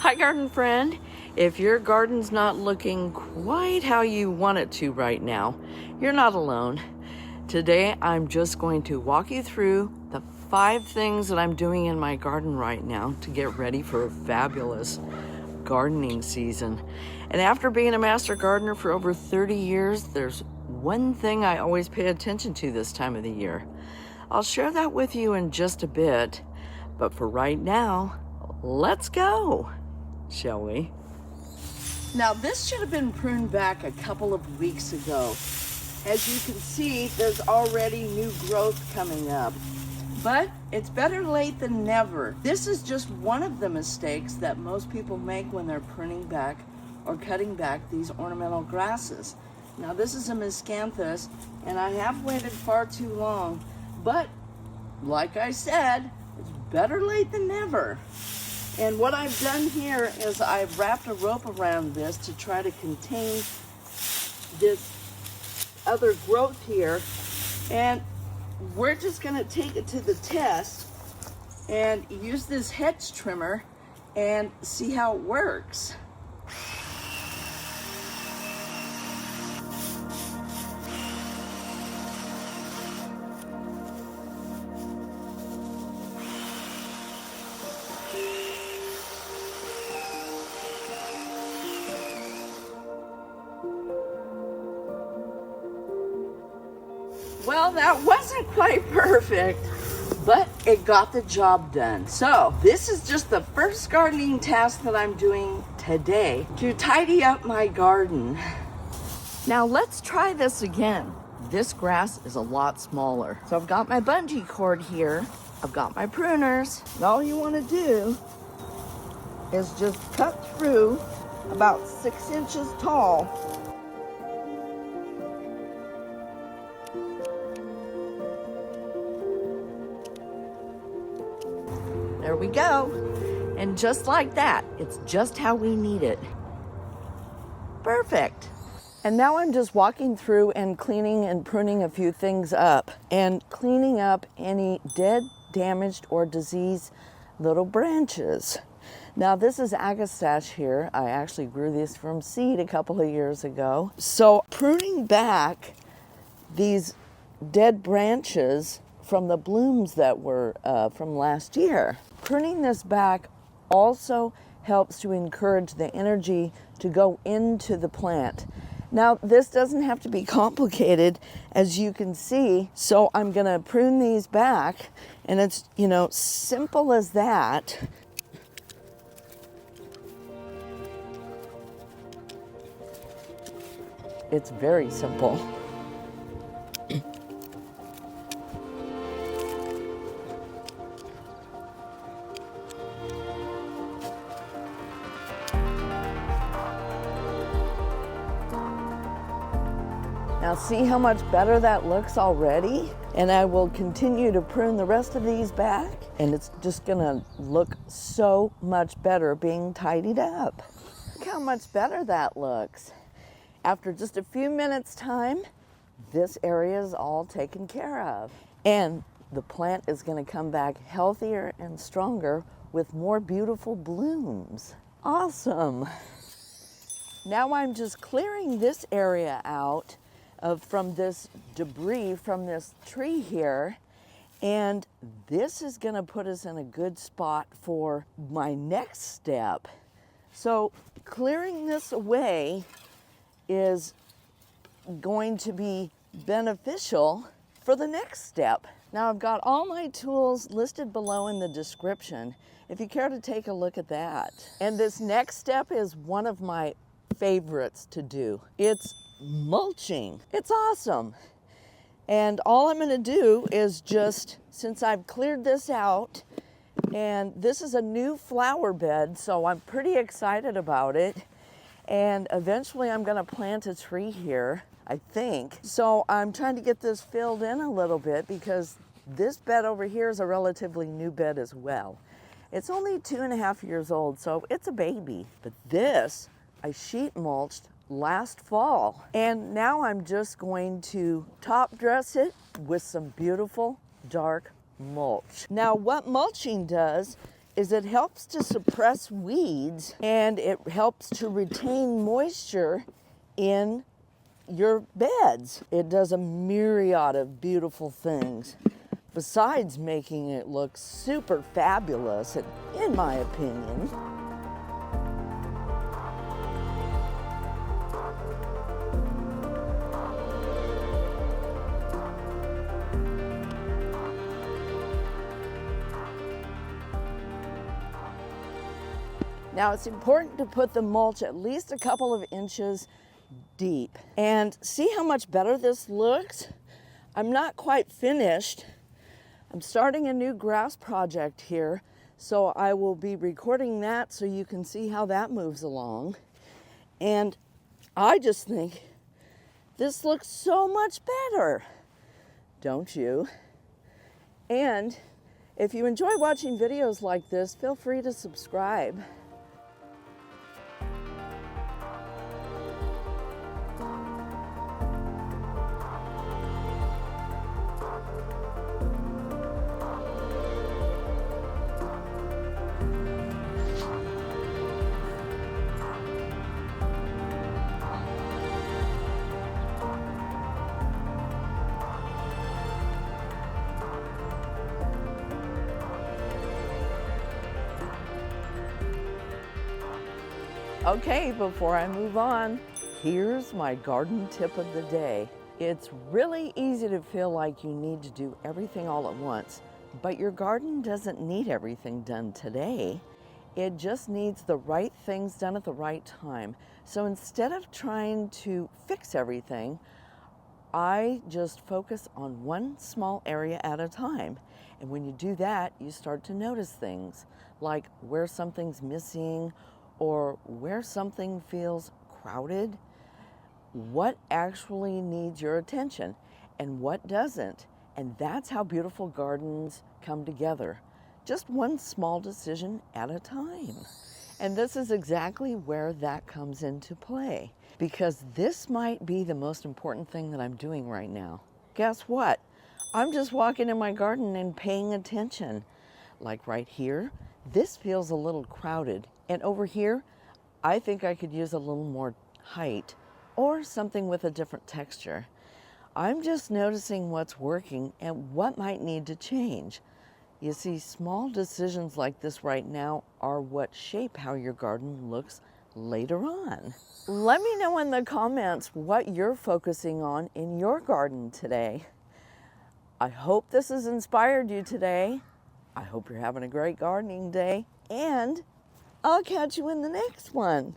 Hi garden friend, if your garden's not looking quite how you want it to right now, you're not alone. Today I'm just going to walk you through the 5 things that I'm doing in my garden right now to get ready for a fabulous gardening season. And after being a master gardener for over 30 years, there's one thing I always pay attention to this time of the year. I'll share that with you in just a bit, but for right now, let's go, shall we? Now this should have been pruned back a couple of weeks ago. As you can see, there's already new growth coming up, but it's better late than never. This is just one of the mistakes that most people make when they're pruning back or cutting back these ornamental grasses. Now this is a miscanthus, and I have waited far too long, but like I said, it's better late than never. And what I've done here is I've wrapped a rope around this to try to contain this other growth here. And we're just gonna take it to the test and use this hedge trimmer and see how it works. Well, that wasn't quite perfect, but it got the job done. So this is just the first gardening task that I'm doing today to tidy up my garden. Now let's try this again. This grass is a lot smaller. So I've got my bungee cord here. I've got my pruners. And all you want to do is just cut through about 6 inches tall. There we go. And just like that, it's just how we need it. Perfect. And now I'm just walking through and cleaning and pruning a few things up and cleaning up any dead, damaged, or diseased little branches. Now this is Agist here. I actually grew this from seed a couple of years ago. So pruning back these dead branches from the blooms that were from last year. Pruning this back also helps to encourage the energy to go into the plant. Now, this doesn't have to be complicated, as you can see, so I'm gonna prune these back, and it's, simple as that. It's very simple. Now see how much better that looks already? And I will continue to prune the rest of these back, and it's just gonna look so much better being tidied up. Look how much better that looks. After just a few minutes time, this area is all taken care of. And the plant is gonna come back healthier and stronger with more beautiful blooms. Awesome. Now I'm just clearing this area out from this debris from this tree here, and this is going to put us in a good spot for my next step. So clearing this away is going to be beneficial for the next step. Now I've got all my tools listed below in the description if you care to take a look at that. And this next step is one of my favorites to do. It's mulching. It's awesome. And all I'm going to do is just, since I've cleared this out, and this is a new flower bed, so I'm pretty excited about it. And eventually I'm going to plant a tree here, I think. So I'm trying to get this filled in a little bit because this bed over here is a relatively new bed as well. It's only 2.5 years old, so it's a baby. But this, I sheet mulched last fall. And now I'm just going to top dress it with some beautiful dark mulch. Now what mulching does is it helps to suppress weeds and it helps to retain moisture in your beds. It does a myriad of beautiful things besides making it look super fabulous, in my opinion. Now it's important to put the mulch at least a couple of inches deep. And see how much better this looks? I'm not quite finished. I'm starting a new grass project here, so I will be recording that so you can see how that moves along. And I just think this looks so much better, don't you? And if you enjoy watching videos like this, feel free to subscribe. Okay, before I move on, here's my garden tip of the day. It's really easy to feel like you need to do everything all at once, but your garden doesn't need everything done today. It just needs the right things done at the right time. So instead of trying to fix everything, I just focus on one small area at a time. And when you do that, you start to notice things like where something's missing or where something feels crowded, what actually needs your attention and what doesn't. And that's how beautiful gardens come together. Just one small decision at a time. And this is exactly where that comes into play, because this might be the most important thing that I'm doing right now. Guess what? I'm just walking in my garden and paying attention. Like right here, this feels a little crowded. And over here, I think I could use a little more height or something with a different texture. I'm just noticing what's working and what might need to change. You see, small decisions like this right now are what shape how your garden looks later on. Let me know in the comments what you're focusing on in your garden today. I hope this has inspired you today. I hope you're having a great gardening day, and I'll catch you in the next one.